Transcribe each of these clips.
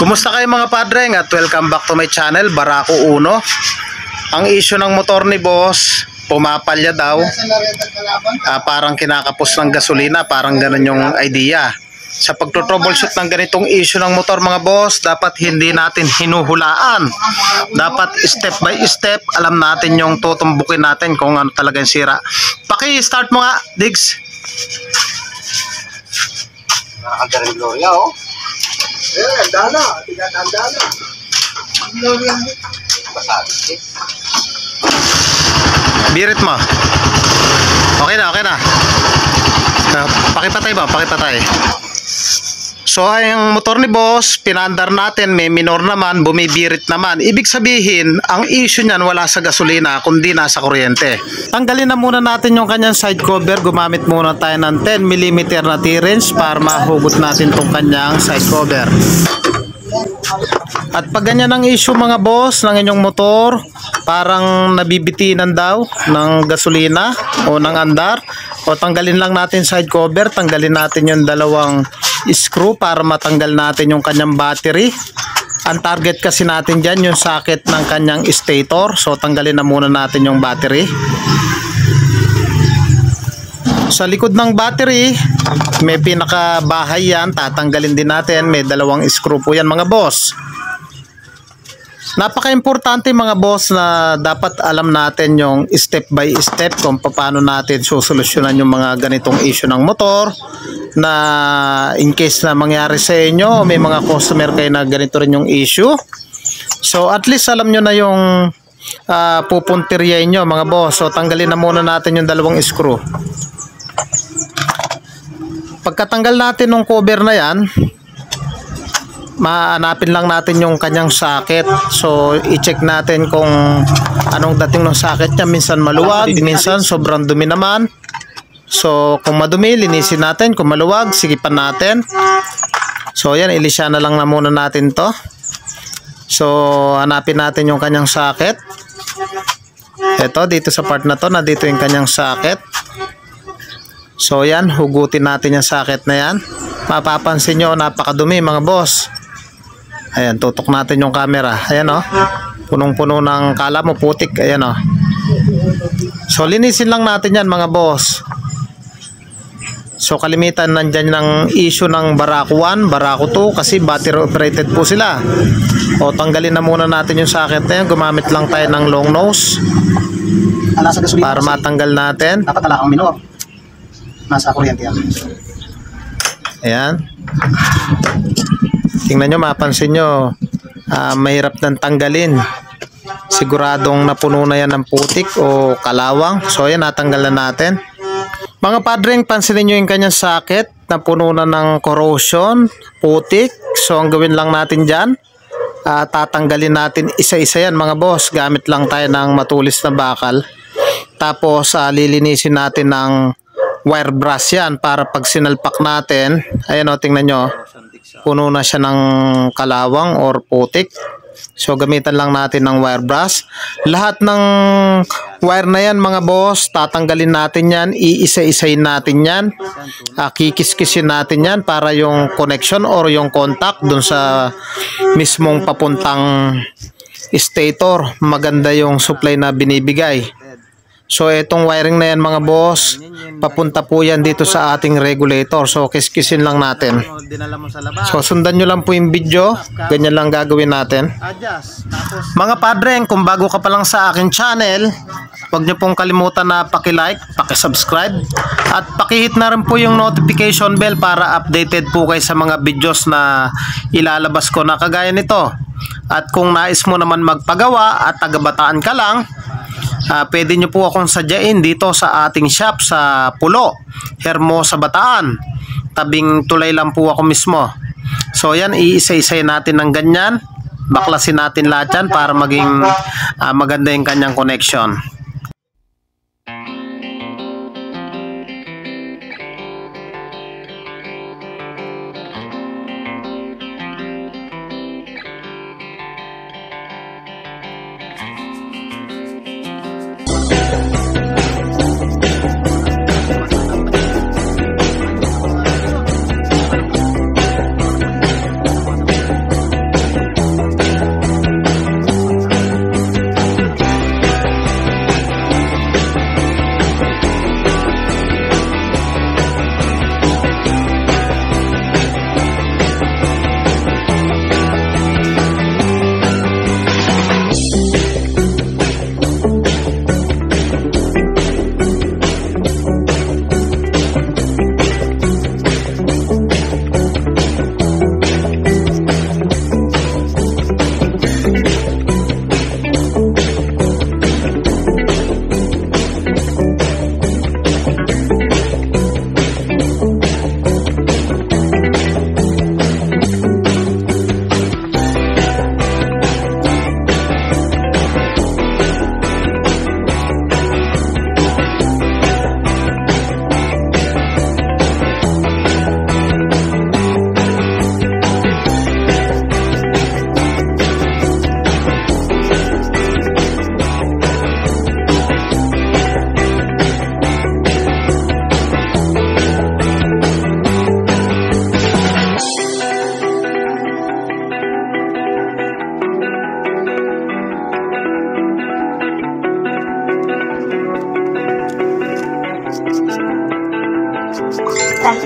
Kumusta kayo mga padreng at welcome back to my channel, Barako Uno. Ang issue ng motor ni boss, pumapalya daw. Parang kinakapos ng gasolina, parang ganun yung idea. Sa pagtotroubleshoot ng ganitong issue ng motor mga boss, dapat hindi natin hinuhulaan. Dapat step by step, alam natin yung tutumbukin natin kung ano talaga yung sira. Paki-start mo nga, Diggs. Nakakagaring Gloria, oh. Andana. Andana. Gloria. Basado, Birit mo. Okay na. Pakipatay ba? Pakipatay. So, ang motor ni boss, pinaandar natin, may minor naman, bumibirit naman. Ibig sabihin, ang issue niyan wala sa gasolina, kundi nasa kuryente. Tanggalin na muna natin yung kanyang side cover. Gumamit muna tayo ng 10mm na T-wrench para mahugot natin tong kanyang side cover. At pag ganyan ang issue mga boss ng inyong motor, parang nabibitinan daw ng gasolina o ng andar, o tanggalin lang natin side cover, tanggalin natin yung dalawang screw para matanggal natin yung kanyang battery. Ang target kasi natin dyan yung socket ng kanyang stator, so tanggalin na muna natin yung battery. Sa likod ng battery may pinakabahay yan, tatanggalin din natin, may dalawang screw po yan mga boss. Napaka-importante mga boss na dapat alam natin yung step by step kung paano natin susolusyonan yung mga ganitong issue ng motor, na in case na mangyari sa inyo, may mga customer kayo na ganito rin yung issue. So at least alam nyo na yung pupuntiryain nyo mga boss. So tanggalin na muna natin yung dalawang screw. Pagkatanggal natin ng cover na yan, mahanapin lang natin yung kanyang socket. So i-check natin kung anong dating ng socket niya. Minsan maluwag, minsan sobrang dumi naman. So kung madumi, linisin natin. Kung maluwag, sigipan natin. So yan, ilisya na lang na muna natin to. So hanapin natin yung kanyang socket. Ito, dito sa part na to, na dito yung kanyang socket. So yan, hugutin natin yung socket na yan. Mapapansin nyo, napakadumi mga boss. Ayan, tutok natin yung camera. Ayan o, punong-puno ng kala mo, putik. Ayan o. So linisin lang natin yan mga boss. So kalimitan nandyan ng issue ng Barako 1, Barako 2, kasi battery operated po sila. O tanggalin na muna natin yung socket na yan. Gumamit lang tayo ng long nose para matanggal natin. Dapat wala kang minor. Nasa kuryente yan. Ayan. Tingnan nyo, mapansin nyo, mahirap nang tanggalin. Siguradong napuno na yan ng putik o kalawang. So ayan, natanggal na natin. Mga padreng, pansinin nyo yung kanyang socket na puno na ng corrosion, putik. So ang gawin lang natin dyan, tatanggalin natin isa-isa yan mga boss. Gamit lang tayo ng matulis na bakal. Tapos lilinisin natin ng wire brush yan para pag sinalpak natin, ayan o, tingnan nyo, puno na siya ng kalawang or putik. So gamitan lang natin ng wire brush. Lahat ng wire na yan mga boss, tatanggalin natin yan, iisa-isayin natin yan, kikis-kisin natin yan para yung connection or yung contact dun sa mismong papuntang stator, maganda yung supply na binibigay. So itong wiring na yan mga boss, papunta po yan dito sa ating regulator. So kiskisin lang natin. So sundan nyo lang po yung video, ganyan lang gagawin natin. Mga padreng, kung bago ka pa lang sa akin channel, huwag nyo pong kalimutan na paki-like, paki-subscribe, at paki-hit na rin po yung notification bell para updated po kayo sa mga videos na ilalabas ko na kagaya nito. At kung nais mo naman magpagawa at taga-Bataan ka lang, pwede nyo po akong sadyain dito sa ating shop sa Pulo, Hermosa, Bataan. Tabing tulay lang po ako mismo. So yan, iisa-isay natin ng ganyan. Baklasin natin lahat yan para maging maganda yung kanyang connection.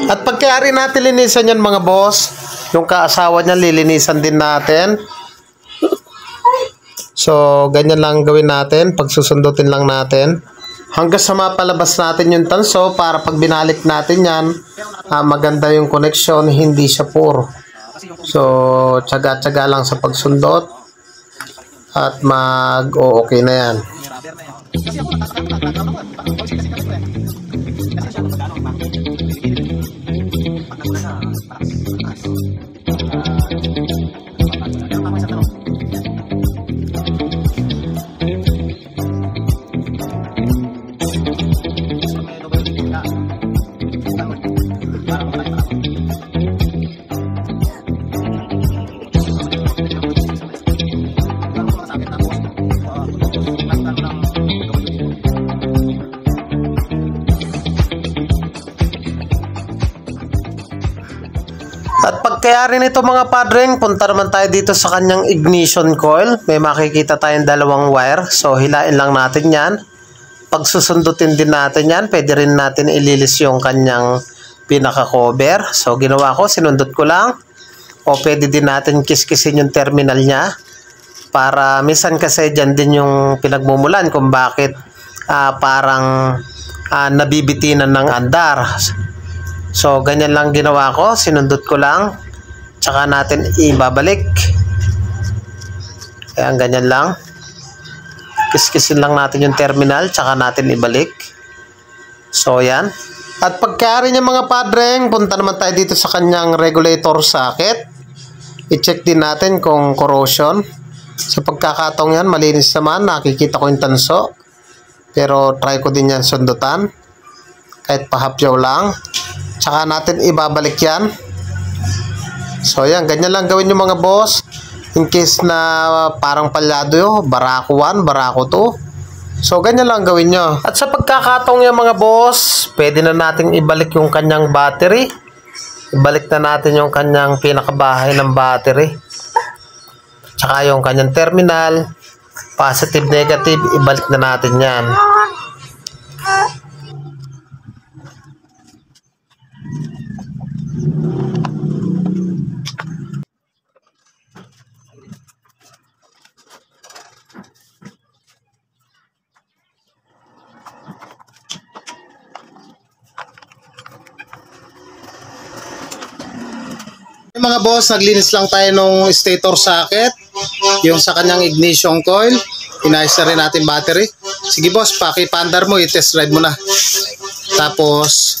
At pagkayari natin linisan yan mga boss, yung kaasawa niya lilinisan din natin. So, ganyan lang gawin natin. Pagsusundutin lang natin. Hanggang sa mapalabas natin yung tanso para pag binalik natin yan, maganda yung connection, hindi siya puro. So, tsaga-tsaga lang sa pagsundot at mag-okay na yan. At pagkayari nito mga padreng, punta naman tayo dito sa kanyang ignition coil. May makikita tayong dalawang wire. So, hilain lang natin yan. Pagsusundutin din natin yan, pwede rin natin ililis yung kanyang pinaka-cover. So, ginawa ko, sinundot ko lang. O pwede din natin kiskisin yung terminal niya. Para minsan kasi dyan din yung pinagmumulan kung bakit parang nabibitinan ng andar. So, ganyan lang ginawa ko. Sinundot ko lang. Tsaka natin ibabalik. Ayan, ganyan lang. Kiskisin lang natin yung terminal. Tsaka natin ibalik. So, yan. At pagkayari niya mga padreng, punta naman tayo dito sa kanyang regulator socket. I-check din natin kung corrosion. Sa pagkakataong yan, malinis naman. Nakikita ko yung tanso. Pero try ko din yan sundutan. Kahit pahapyaw lang. Tsaka natin ibabalik yan. So yan, ganyan lang gawin yung mga boss. In case na parang palyado yun, barako 1, barako 2. So ganyan lang gawin nyo. At sa pagkakataong yan mga boss, pwede na natin ibalik yung kanyang battery. Ibalik na natin yung kanyang pinakabahay ng battery. Tsaka yung kanyang terminal, positive, negative, ibalik na natin yan. Mga boss, naglinis lang tayo nung stator socket, yung sa kanyang ignition coil. Inayos na rin natin battery. Sige boss, pakipandar mo, i-test ride mo na. Tapos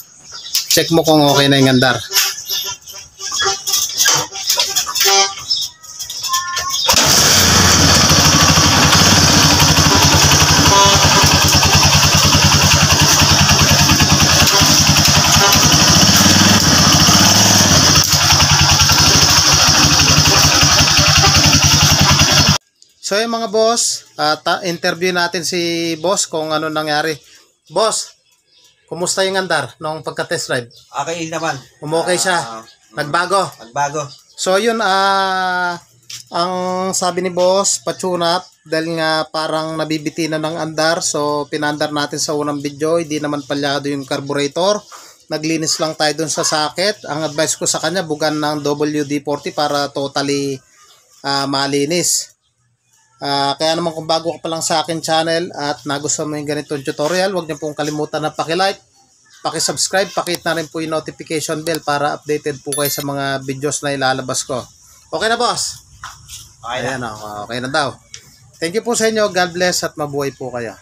check mo kung okay na yung andar. So yung mga boss, interview natin si boss kung ano nangyari. Boss, kumusta yung andar nung pagka-test drive? Okay naman. Okay siya? Nagbago? Nagbago. So yun, ang sabi ni boss, pa-tune up dahil nga parang nabibitinan ng andar. So pinandar natin sa unang video, hindi naman palyado yung carburetor. Naglinis lang tayo dun sa socket. Ang advice ko sa kanya, bugan ng WD-40 para totally malinis. Kaya naman kung bago ka pa lang sa akin channel at nagustuhan mo yung ganitong tutorial, huwag niyo pong kalimutan na paki-like, paki-subscribe, pakit na rin po yung notification bell para updated po kayo sa mga videos na ilalabas ko. Okay na boss? Okay na. Ayan, okay na daw. Thank you po sa inyo. God bless at mabuhay po kayo.